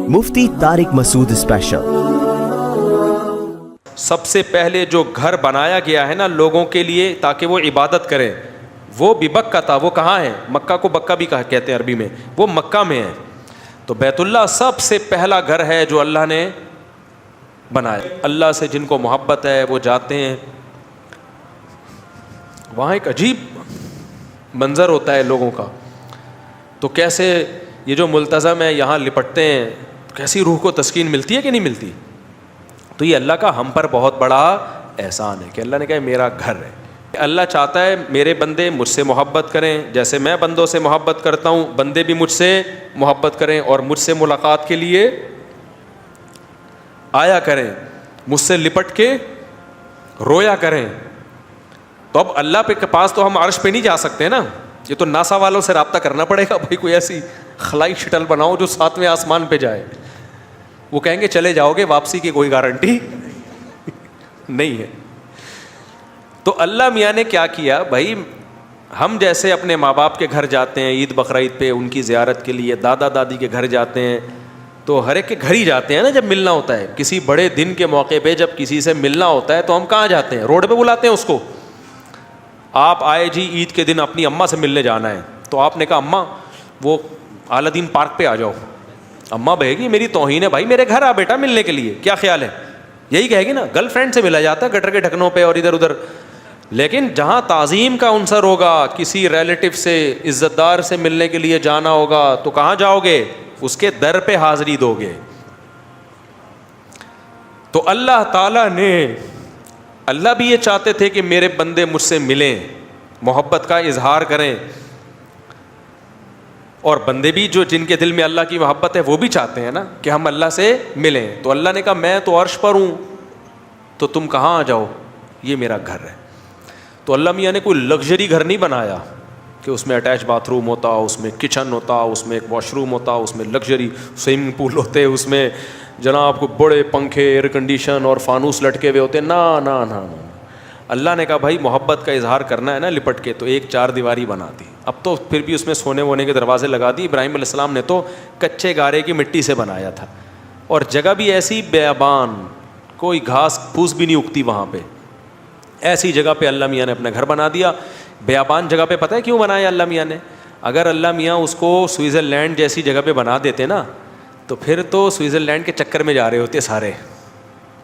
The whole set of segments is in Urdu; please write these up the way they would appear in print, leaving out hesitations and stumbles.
مفتی طارق مسعود اسپیشل۔ سب سے پہلے جو گھر بنایا گیا ہے نا لوگوں کے لیے تاکہ وہ عبادت کریں، وہ بھی بکہ تھا۔ وہ کہاں ہے؟ مکہ کو بکہ بھی کہتے ہیں عربی میں، وہ مکہ میں ہے۔ تو بیت اللہ سب سے پہلا گھر ہے جو اللہ نے بنایا۔ اللہ سے جن کو محبت ہے وہ جاتے ہیں، وہاں ایک عجیب منظر ہوتا ہے لوگوں کا۔ تو کیسے یہ جو ملتزم ہے یہاں لپٹتے ہیں، کیسی روح کو تسکین ملتی ہے کہ نہیں ملتی؟ تو یہ اللہ کا ہم پر بہت بڑا احسان ہے کہ اللہ نے کہا میرا گھر ہے۔ اللہ چاہتا ہے میرے بندے مجھ سے محبت کریں، جیسے میں بندوں سے محبت کرتا ہوں، بندے بھی مجھ سے محبت کریں اور مجھ سے ملاقات کے لیے آیا کریں، مجھ سے لپٹ کے رویا کریں۔ تو اب اللہ کے پاس تو ہم عرش پہ نہیں جا سکتے نا، یہ تو ناسا والوں سے رابطہ کرنا پڑے گا، بھائی کوئی ایسی خلائی شٹل بناؤ جو 7ویں آسمان پہ جائے۔ وہ کہیں گے چلے جاؤ گے، واپسی کی کوئی گارنٹی نہیں ہے۔ تو اللہ میاں نے کیا کیا، بھائی ہم جیسے اپنے ماں باپ کے گھر جاتے ہیں عید بقرعید پہ ان کی زیارت کے لیے، دادا دادی کے گھر جاتے ہیں، تو ہر ایک کے گھر ہی جاتے ہیں نا جب ملنا ہوتا ہے۔ کسی بڑے دن کے موقع پہ جب کسی سے ملنا ہوتا ہے تو ہم کہاں جاتے ہیں؟ روڈ پہ بلاتے ہیں اس کو۔ آپ آئے جی عید کے دن اپنی اماں سے ملنے جانا ہے، تو آپ نے کہا اماں وہ اعلیٰ دین پارک پہ آ جاؤ۔ اماں کہے گی میری توہین ہے، بھائی میرے گھر آ بیٹا ملنے کے لیے، کیا خیال ہے؟ یہی کہے گی نا۔ گرل فرینڈ سے ملا جاتا ہے گٹر کے ڈھکنوں پہ اور ادھر ادھر، لیکن جہاں تعظیم کا عنصر ہوگا، کسی ریلیٹو سے عزت دار سے ملنے کے لیے جانا ہوگا تو کہاں جاؤ گے؟ اس کے در پہ حاضری دو گے۔ تو اللہ تعالیٰ نے، اللہ بھی یہ چاہتے تھے کہ میرے بندے مجھ سے ملیں، محبت کا اظہار کریں، اور بندے بھی جو جن کے دل میں اللہ کی محبت ہے وہ بھی چاہتے ہیں نا کہ ہم اللہ سے ملیں۔ تو اللہ نے کہا میں تو عرش پر ہوں، تو تم کہاں آ جاؤ، یہ میرا گھر ہے۔ تو اللہ میاں نے کوئی لگژری گھر نہیں بنایا کہ اس میں اٹیچ باتھ روم ہوتا، اس میں کچن ہوتا، اس میں ایک واش روم ہوتا، اس میں لگژری سوئمنگ پول ہوتے، اس میں جناب کو بڑے پنکھے ایئر کنڈیشن اور فانوس لٹکے ہوئے ہوتے۔ نا نا نا نا، اللہ نے کہا بھائی محبت کا اظہار کرنا ہے نا لپٹ کے، تو ایک 4 دیواری بنا دی۔ اب تو پھر بھی اس میں سونے وونے کے دروازے لگا دی۔ ابراہیم علیہ السلام نے تو کچے گارے کی مٹی سے بنایا تھا، اور جگہ بھی ایسی بیابان، کوئی گھاس پھوس بھی نہیں اگتی وہاں پہ، ایسی جگہ پہ اللہ میاں نے اپنا گھر بنا دیا۔ بیابان جگہ پہ پتہ ہے کیوں بنایا اللہ میاں نے؟ اگر اللہ میاں اس کو سوئٹزرلینڈ جیسی جگہ پہ بنا دیتے نا تو پھر تو سوئٹزرلینڈ کے چکر میں جا رہے ہوتے سارے،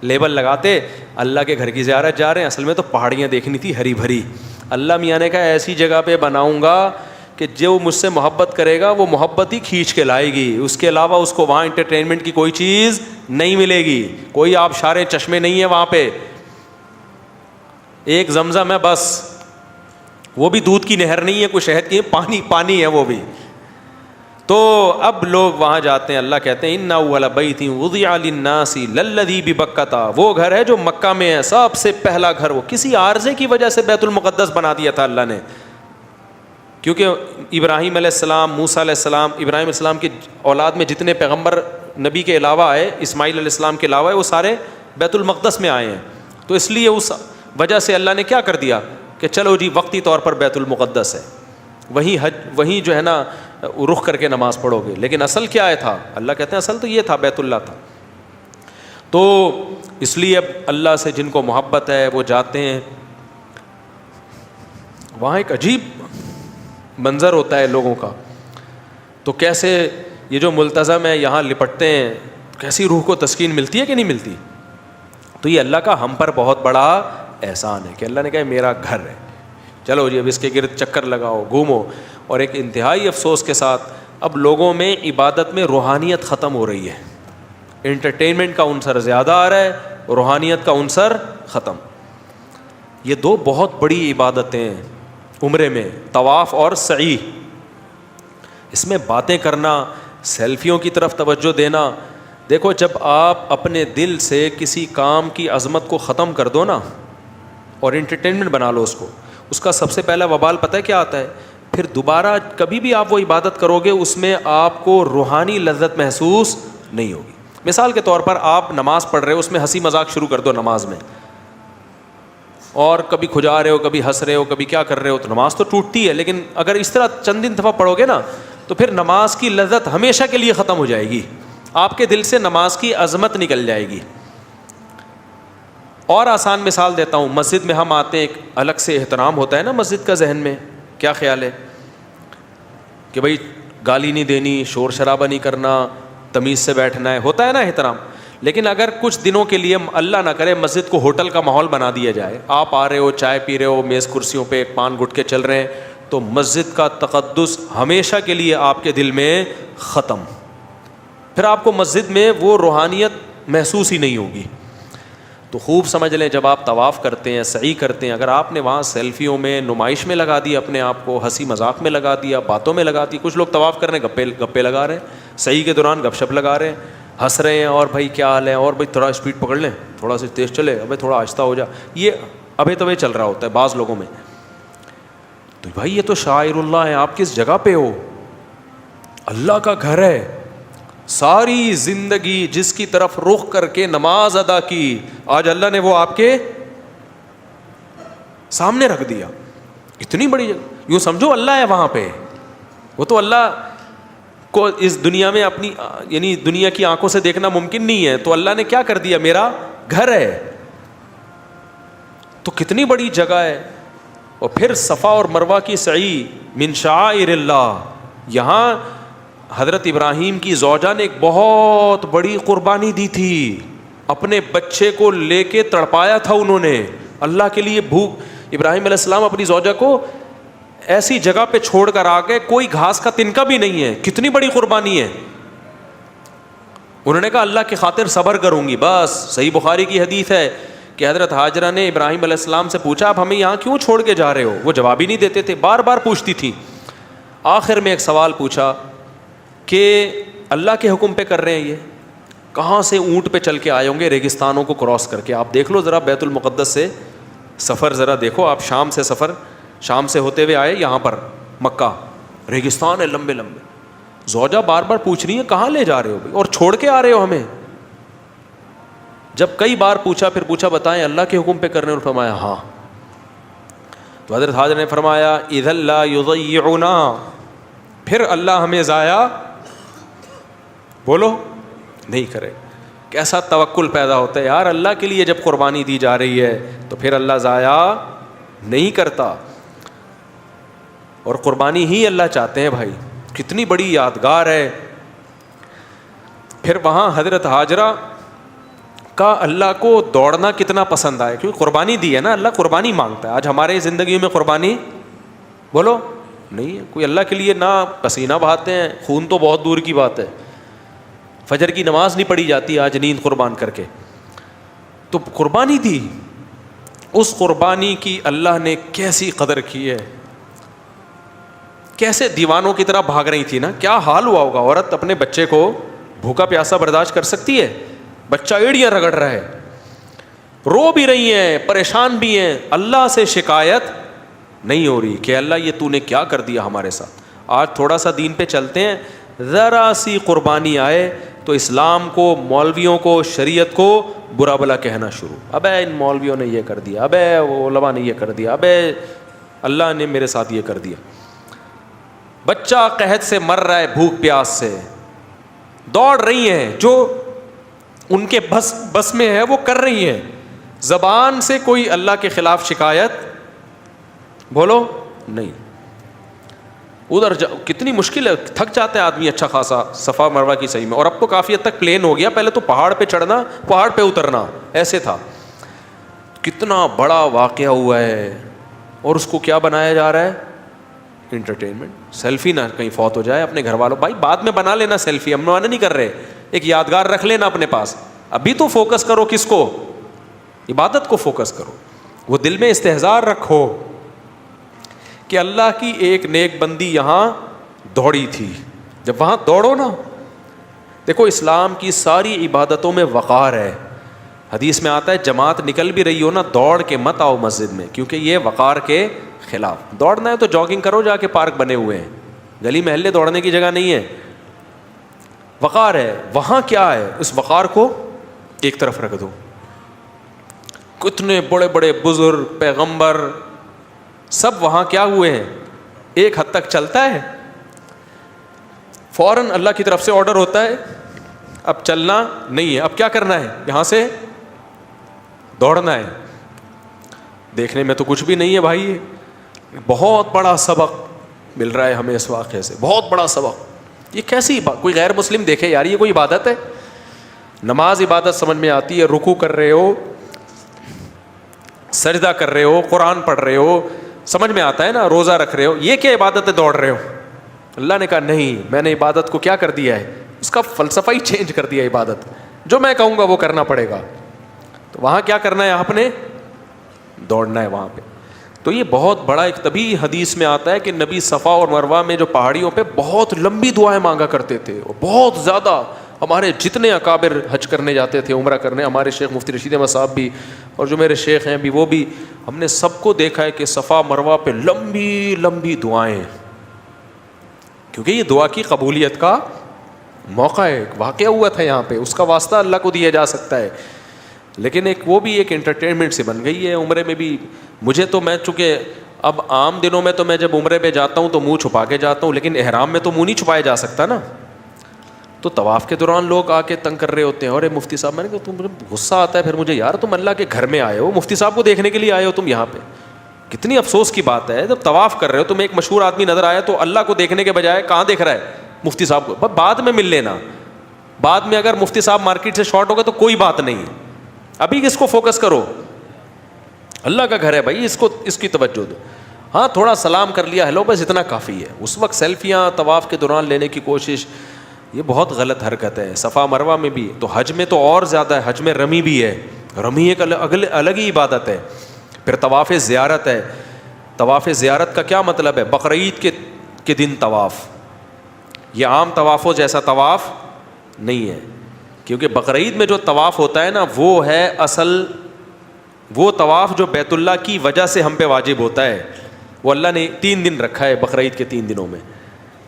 لیبل لگاتے اللہ کے گھر کی زیارت جا رہے ہیں، اصل میں تو پہاڑیاں دیکھنی تھی ہری بھری۔ اللہ میاں نے کہا ایسی جگہ پہ بناؤں گا کہ جو مجھ سے محبت کرے گا وہ محبت ہی کھینچ کے لائے گی، اس کے علاوہ اس کو وہاں انٹرٹینمنٹ کی کوئی چیز نہیں ملے گی، کوئی آبشار چشمے نہیں ہے وہاں پہ، ایک زمزم ہے بس، وہ بھی دودھ کی نہر نہیں ہے، کوئی شہد کی، پانی پانی ہے وہ بھی۔ تو اب لوگ وہاں جاتے ہیں، اللہ کہتے ہیں ان اول بیت وضع للناس للذی ببکۃ، وہ گھر ہے جو مکہ میں ہے، سب سے پہلا گھر۔ وہ کسی عارضے کی وجہ سے بیت المقدس بنا دیا تھا اللہ نے، کیونکہ ابراہیم علیہ السلام، موسیٰ علیہ السلام، ابراہیم علیہ السلام کی اولاد میں جتنے پیغمبر نبی کے علاوہ آئے، اسماعیل علیہ السلام کے علاوہ، وہ سارے بیت المقدس میں آئے ہیں۔ تو اس لیے اس وجہ سے اللہ نے کیا کر دیا کہ چلو جی وقتی طور پر بیت المقدس ہے، وہیں حج، وہیں جو ہے نا رخ کر کے نماز پڑھو گے، لیکن اصل کیا ہے تھا؟ اللہ کہتے ہیں اصل تو یہ تھا، بیت اللہ تھا۔ تو اس لیے اب اللہ سے جن کو محبت ہے وہ جاتے ہیں، وہاں ایک عجیب منظر ہوتا ہے لوگوں کا۔ تو کیسے یہ جو ملتزم ہے یہاں لپٹتے ہیں، کیسی روح کو تسکین ملتی ہے کہ نہیں ملتی؟ تو یہ اللہ کا ہم پر بہت بڑا احسان ہے کہ اللہ نے کہا میرا گھر ہے، چلو جی اب اس کے گرد چکر لگاؤ، گھومو۔ اور ایک انتہائی افسوس کے ساتھ اب لوگوں میں عبادت میں روحانیت ختم ہو رہی ہے، انٹرٹینمنٹ کا عنصر زیادہ آ رہا ہے، روحانیت کا عنصر ختم۔ یہ 2 بہت بڑی عبادتیں ہیں عمرے میں، طواف اور سعی۔ اس میں باتیں کرنا، سیلفیوں کی طرف توجہ دینا، دیکھو جب آپ اپنے دل سے کسی کام کی عظمت کو ختم کر دو نا اور انٹرٹینمنٹ بنا لو اس کا سب سے پہلا وبال پتہ ہے کیا آتا ہے؟ پھر دوبارہ کبھی بھی آپ وہ عبادت کرو گے اس میں آپ کو روحانی لذت محسوس نہیں ہوگی۔ مثال کے طور پر آپ نماز پڑھ رہے ہو، اس میں ہنسی مذاق شروع کر دو نماز میں، اور کبھی کھجا رہے ہو، کبھی ہنس رہے ہو، کبھی کیا کر رہے ہو، تو نماز تو ٹوٹتی ہے۔ لیکن اگر اس طرح چند دن دفعہ پڑھو گے نا تو پھر نماز کی لذت ہمیشہ کے لیے ختم ہو جائے گی، آپ کے دل سے نماز کی عظمت نکل جائے گی. اور آسان مثال دیتا ہوں, مسجد میں ہم آتے ہیں, ایک الگ سے احترام ہوتا ہے نا مسجد کا ذہن میں, کیا خیال ہے کہ بھائی گالی نہیں دینی, شور شرابہ نہیں کرنا, تمیز سے بیٹھنا ہے, ہوتا ہے نا احترام. لیکن اگر کچھ دنوں کے لیے اللہ نہ کرے مسجد کو ہوٹل کا ماحول بنا دیا جائے, آپ آ رہے ہو, چائے پی رہے ہو, میز کرسیوں پہ پان گٹکے چل رہے ہیں, تو مسجد کا تقدس ہمیشہ کے لیے آپ کے دل میں ختم. پھر آپ کو مسجد میں وہ روحانیت محسوس ہی نہیں ہوگی. تو خوب سمجھ لیں, جب آپ طواف کرتے ہیں, سعی کرتے ہیں, اگر آپ نے وہاں سیلفیوں میں, نمائش میں لگا دیا اپنے آپ کو, ہنسی مذاق میں لگا دیا, باتوں میں لگا دی, کچھ لوگ طواف کرنے گپے لگا رہے ہیں, سعی کے دوران گپ شپ لگا رہے ہیں, ہنس رہے ہیں, اور بھائی کیا حال ہے, اور بھائی تھوڑا اسپیڈ پکڑ لیں, تھوڑا سا تیز چلے, ابھی تھوڑا آہستہ ہو جا, یہ ابھی تو چل رہا ہوتا ہے بعض لوگوں میں. تو بھائی یہ تو شاعر اللہ ہے, آپ کس جگہ پہ ہو, اللہ کا گھر ہے, ساری زندگی جس کی طرف رخ کر کے نماز ادا کی, آج اللہ نے وہ آپ کے سامنے رکھ دیا. اتنی بڑی جگہ, یوں سمجھو اللہ ہے وہاں پہ. وہ تو اللہ کو اس دنیا میں اپنی یعنی دنیا کی آنکھوں سے دیکھنا ممکن نہیں ہے, تو اللہ نے کیا کر دیا, میرا گھر ہے. تو کتنی بڑی جگہ ہے. اور پھر صفا اور مروہ کی سعی من شعائر اللہ. یہاں حضرت ابراہیم کی زوجہ نے ایک بہت بڑی قربانی دی تھی, اپنے بچے کو لے کے تڑپایا تھا انہوں نے اللہ کے لیے. بھوک, ابراہیم علیہ السلام اپنی زوجہ کو ایسی جگہ پہ چھوڑ کر آ گئے, کوئی گھاس کا تنکا بھی نہیں ہے. کتنی بڑی قربانی ہے. انہوں نے کہا اللہ کی خاطر صبر کروں گی بس. صحیح بخاری کی حدیث ہے کہ حضرت ہاجرہ نے ابراہیم علیہ السلام سے پوچھا, آپ ہمیں یہاں کیوں چھوڑ کے جا رہے ہو؟ وہ جواب ہی نہیں دیتے تھے, بار بار پوچھتی تھی. آخر میں ایک سوال پوچھا کہ اللہ کے حکم پہ کر رہے ہیں, یہ کہاں سے اونٹ پہ چل کے آئے ہوں گے ریگستانوں کو کراس کر کے. آپ دیکھ لو ذرا بیت المقدس سے سفر ذرا دیکھو آپ, شام سے سفر, شام سے ہوتے ہوئے آئے یہاں پر مکہ, ریگستان ہے لمبے لمبے. زوجہ بار بار پوچھ رہی ہے کہاں لے جا رہے ہو بھائی, اور چھوڑ کے آ رہے ہو ہمیں. جب کئی بار پوچھا, پھر پوچھا بتائیں اللہ کے حکم پہ کرنے, اور فرمایا ہاں. تو حضرت حاجر نے فرمایا اذا لا یضیعنا, پھر اللہ ہمیں ضائع بولو نہیں کرے. کیسا توکل پیدا ہوتا ہے یار, اللہ کے لیے جب قربانی دی جا رہی ہے تو پھر اللہ ضائع نہیں کرتا. اور قربانی ہی اللہ چاہتے ہیں بھائی, کتنی بڑی یادگار ہے. پھر وہاں حضرت ہاجرہ کا اللہ کو دوڑنا کتنا پسند آیا, کیونکہ قربانی دی ہے نا, اللہ قربانی مانگتا ہے. آج ہمارے زندگی میں قربانی بولو نہیں ہے. کوئی اللہ کے لیے نہ پسینہ بہاتے ہیں, خون تو بہت دور کی بات ہے, فجر کی نماز نہیں پڑھی جاتی آج نیند قربان کر کے. تو قربانی دی, اس قربانی کی اللہ نے کیسی قدر کی ہے. کیسے دیوانوں کی طرح بھاگ رہی تھی نا, کیا حال ہوا ہوگا. عورت اپنے بچے کو بھوکا پیاسا برداشت کر سکتی ہے؟ بچہ ایڑیاں رگڑ رہا ہے, رو بھی رہی ہیں, پریشان بھی ہیں, اللہ سے شکایت نہیں ہو رہی کہ اللہ یہ تو نے کیا کر دیا ہمارے ساتھ. آج تھوڑا سا دین پہ چلتے ہیں, ذرا سی قربانی آئے تو اسلام کو, مولویوں کو, شریعت کو برا بلا کہنا شروع. ابے ان مولویوں نے یہ کر دیا, ابے وہ علماء نے یہ کر دیا, ابے اللہ نے میرے ساتھ یہ کر دیا. بچہ قحط سے مر رہا ہے, بھوک پیاس سے, دوڑ رہی ہیں, جو ان کے بس میں ہے وہ کر رہی ہیں. زبان سے کوئی اللہ کے خلاف شکایت بولو نہیں. ادھر کتنی مشکل ہے, تھک جاتا ہے آدمی اچھا خاصا صفا مروہ کی صحیح میں. اور اب تو کافی حد تک پلین ہو گیا, پہلے تو پہاڑ پہ چڑھنا, پہاڑ پہ اترنا ایسے تھا. کتنا بڑا واقعہ ہوا ہے, اور اس کو کیا بنایا جا رہا ہے, انٹرٹینمنٹ. سیلفی نہ کہیں فوت ہو جائے اپنے گھر والوں, بھائی بعد میں بنا لینا سیلفی, ہم نہیں کر رہے, ایک یادگار رکھ لینا اپنے پاس. ابھی تو فوکس کرو کس کو, عبادت کو فوکس کرو. وہ دل میں استحضار رکھو کہ اللہ کی ایک نیک بندی یہاں دوڑی تھی. جب وہاں دوڑو نا, دیکھو اسلام کی ساری عبادتوں میں وقار ہے. حدیث میں آتا ہے جماعت نکل بھی رہی ہو نا, دوڑ کے مت آؤ مسجد میں, کیونکہ یہ وقار کے خلاف. دوڑنا ہے تو جاگنگ کرو, جا کے پارک بنے ہوئے ہیں, گلی محلے دوڑنے کی جگہ نہیں ہے. وقار ہے وہاں. کیا ہے, اس وقار کو ایک طرف رکھ دو. کتنے بڑے بڑے بزرگ, پیغمبر, سب وہاں کیا ہوئے ہیں, ایک حد تک چلتا ہے. فوراً اللہ کی طرف سے آرڈر ہوتا ہے, اب چلنا نہیں ہے, اب کیا کرنا ہے, یہاں سے دوڑنا ہے. دیکھنے میں تو کچھ بھی نہیں ہے بھائی, بہت بڑا سبق مل رہا ہے ہمیں اس واقعے سے, بہت بڑا سبق. یہ کیسی بات, کوئی غیر مسلم دیکھے یار یہ کوئی عبادت ہے؟ نماز عبادت سمجھ میں آتی ہے, رکوع کر رہے ہو, سجدہ کر رہے ہو, قرآن پڑھ رہے ہو, سمجھ میں آتا ہے نا, روزہ رکھ رہے ہو, یہ کیا عبادت ہے دوڑ رہے ہو؟ اللہ نے کہا نہیں, میں نے عبادت کو کیا کر دیا ہے, اس کا فلسفہ ہی چینج کر دیا. عبادت جو میں کہوں گا وہ کرنا پڑے گا. تو وہاں کیا کرنا ہے آپ نے, دوڑنا ہے وہاں پہ. تو یہ بہت بڑا ایک طبی حدیث میں آتا ہے کہ نبی صفا اور مروہ میں جو پہاڑیوں پہ بہت لمبی دعائیں مانگا کرتے تھے, اور بہت زیادہ. ہمارے جتنے اکابر حج کرنے جاتے تھے, عمرہ کرنے, ہمارے شیخ مفتی رشید احمد صاحب بھی اور جو میرے شیخ ہیں بھی, وہ بھی, ہم نے سب کو دیکھا ہے کہ صفا مروہ پہ لمبی لمبی دعائیں, کیونکہ یہ دعا کی قبولیت کا موقع ہے. واقعہ ہوا تھا یہاں پہ, اس کا واسطہ اللہ کو دیا جا سکتا ہے, لیکن ایک وہ بھی ایک انٹرٹینمنٹ سے بن گئی ہے. عمرے میں بھی مجھے تو, میں چونکہ اب عام دنوں میں تو میں جب عمرے پہ جاتا ہوں تو منہ چھپا کے جاتا ہوں, لیکن احرام میں تو منہ نہیں چھپایا جا سکتا نا. تو طواف کے دوران لوگ آ کے تنگ کر رہے ہوتے ہیں, اور مفتی صاحب, میں نے کہا تم, مجھے غصہ آتا ہے پھر مجھے, یار تم اللہ کے گھر میں آئے ہو, مفتی صاحب کو دیکھنے کے لیے آئے ہو تم یہاں پہ, کتنی افسوس کی بات ہے. جب طواف کر رہے ہو, تم ایک مشہور آدمی نظر آیا تو اللہ کو دیکھنے کے بجائے کہاں دیکھ رہا ہے, مفتی صاحب کو. بعد میں مل لینا, بعد میں اگر مفتی صاحب مارکیٹ سے شارٹ ہو گئے تو کوئی بات نہیں, ابھی کس کو فوکس کرو, اللہ کا گھر ہے بھائی, اس کی توجہ دو. ہاں تھوڑا سلام کر لیا, ہیلو, بس اتنا کافی ہے. اس وقت سیلفیاں طواف کے دوران لینے کی کوشش, یہ بہت غلط حرکت ہے. صفا مروہ میں بھی, تو حج میں تو اور زیادہ ہے, حج میں رمی بھی ہے, رمی ایک الگ ہی عبادت ہے. پھر طواف زیارت ہے. طواف زیارت کا کیا مطلب ہے, بقرعید کے دن طواف. یہ عام طوافوں جیسا طواف نہیں ہے, کیونکہ بقرعید میں جو طواف ہوتا ہے نا, وہ ہے اصل وہ طواف جو بیت اللہ کی وجہ سے ہم پہ واجب ہوتا ہے. وہ اللہ نے 3 دن رکھا ہے بقرعید کے 3 دنوں میں.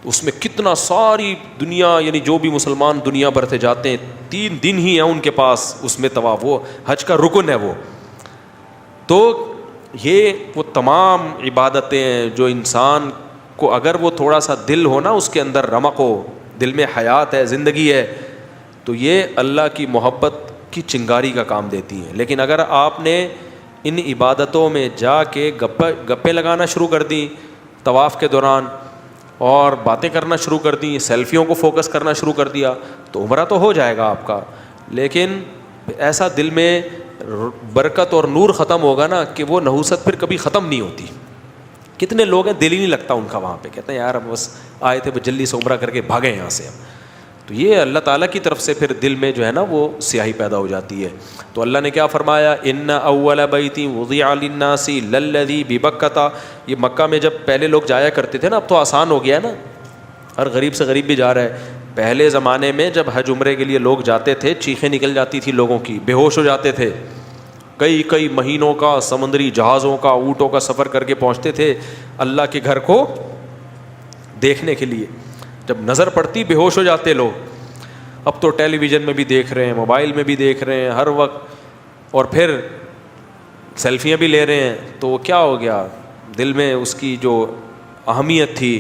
اس میں کتنا ساری دنیا, یعنی جو بھی مسلمان دنیا بھر سے جاتے ہیں, 3 دن ہی ہیں ان کے پاس اس میں طواف, وہ حج کا رکن ہے وہ. تو یہ وہ تمام عبادتیں ہیں جو انسان کو, اگر وہ تھوڑا سا دل ہو نا, اس کے اندر رمق ہو, دل میں حیات ہے, زندگی ہے, تو یہ اللہ کی محبت کی چنگاری کا کام دیتی ہیں. لیکن اگر آپ نے ان عبادتوں میں جا کے گپے لگانا شروع کر دیں طواف کے دوران, اور باتیں کرنا شروع کر دیں, سیلفیوں کو فوکس کرنا شروع کر دیا, تو عمرہ تو ہو جائے گا آپ کا, لیکن ایسا دل میں برکت اور نور ختم ہوگا نا کہ وہ نحوست پھر کبھی ختم نہیں ہوتی. کتنے لوگ ہیں دل ہی نہیں لگتا ان کا وہاں پہ, کہتے ہیں یار بس آئے تھے, جلدی سے عمرہ کر کے بھاگے یہاں سے. تو یہ اللہ تعالیٰ کی طرف سے پھر دل میں جو ہے نا وہ سیاہی پیدا ہو جاتی ہے. تو اللہ نے کیا فرمایا, ان اول بیت وضع للناس للذی ببکۃ. یہ مکہ میں جب پہلے لوگ جایا کرتے تھے نا, اب تو آسان ہو گیا ہے نا, ہر غریب سے غریب بھی جا رہا ہے. پہلے زمانے میں جب حج عمرے کے لیے لوگ جاتے تھے, چیخیں نکل جاتی تھی لوگوں کی, بے ہوش ہو جاتے تھے, کئی مہینوں کا سمندری جہازوں کا, اونٹوں کا سفر کر کے پہنچتے تھے اللہ کے گھر کو دیکھنے کے لیے. جب نظر پڑتی بے ہوش ہو جاتے لوگ. اب تو ٹیلی ویژن میں بھی دیکھ رہے ہیں, موبائل میں بھی دیکھ رہے ہیں ہر وقت, اور پھر سیلفیاں بھی لے رہے ہیں. تو وہ کیا ہو گیا, دل میں اس کی جو اہمیت تھی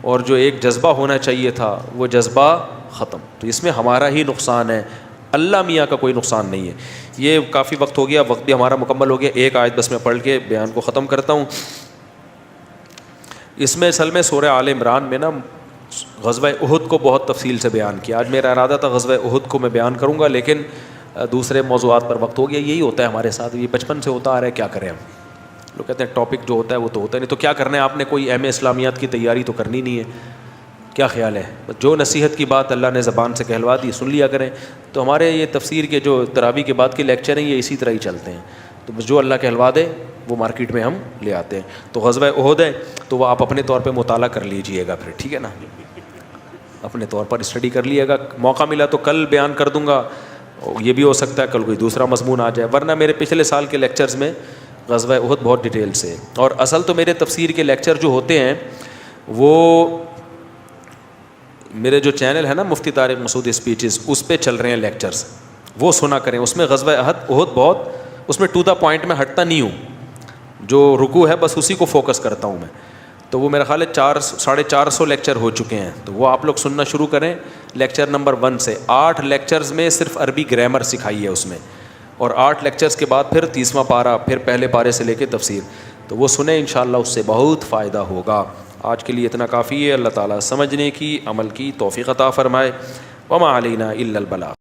اور جو ایک جذبہ ہونا چاہیے تھا, وہ جذبہ ختم. تو اس میں ہمارا ہی نقصان ہے, اللہ میاں کا کوئی نقصان نہیں ہے. یہ کافی وقت ہو گیا, وقت بھی ہمارا مکمل ہو گیا. ایک آیت بس میں پڑھ کے بیان کو ختم کرتا ہوں. اس میں اصل میں سورہ آل عمران میں نا غزوہ احد کو بہت تفصیل سے بیان کیا. آج میرا ارادہ تھا غزوہ احد کو میں بیان کروں گا, لیکن دوسرے موضوعات پر وقت ہو گیا. یہی ہوتا ہے ہمارے ساتھ, یہ بچپن سے ہوتا آ رہا ہے, کیا کریں ہم. لوگ کہتے ہیں ٹاپک جو ہوتا ہے وہ تو ہوتا نہیں, تو کیا کرنا ہے آپ نے, کوئی ایم اے اسلامیات کی تیاری تو کرنی نہیں ہے. کیا خیال ہے, جو نصیحت کی بات اللہ نے زبان سے کہلوا دی سن لیا کریں. تو ہمارے یہ تفسیر کے جو تراویح کے بعد کے لیکچر ہیں یہ اسی طرح ہی چلتے ہیں. تو بس جو اللہ کہلوا دے وہ مارکیٹ میں ہم لے آتے ہیں. تو غزوہ احد ہے تو وہ آپ اپنے طور پہ مطالعہ کر لیجئے گا پھر, ٹھیک ہے نا, اپنے طور پر اسٹڈی کر لیے گا. موقع ملا تو کل بیان کر دوں گا, یہ بھی ہو سکتا ہے کل کوئی دوسرا مضمون آ جائے, ورنہ میرے پچھلے سال کے لیکچرز میں غزوہ احد بہت ڈیٹیل سے. اور اصل تو میرے تفسیر کے لیکچر جو ہوتے ہیں وہ میرے جو چینل ہے نا مفتی طارق مسعود اسپیچز, اس پہ چل رہے ہیں لیکچرز, وہ سنا کریں. اس میں غزوہ احد بہت, اس میں ٹو دا پوائنٹ میں ہٹتا نہیں ہوں, جو رکوع ہے بس اسی کو فوکس کرتا ہوں میں. تو وہ میرا خیال ہے 400-450 لیکچر ہو چکے ہیں, تو وہ آپ لوگ سننا شروع کریں لیکچر نمبر 1 سے. 8 لیکچرز میں صرف عربی گرامر سکھائی ہے اس میں, اور 8 لیکچرز کے بعد پھر 30واں پارہ, پھر پہلے پارے سے لے کے تفسیر. تو وہ سنیں انشاءاللہ, اس سے بہت فائدہ ہوگا. آج کے لیے اتنا کافی ہے. اللہ تعالیٰ سمجھنے کی, عمل کی توفیق عطا فرمائے. وما علینا الا البلاغ.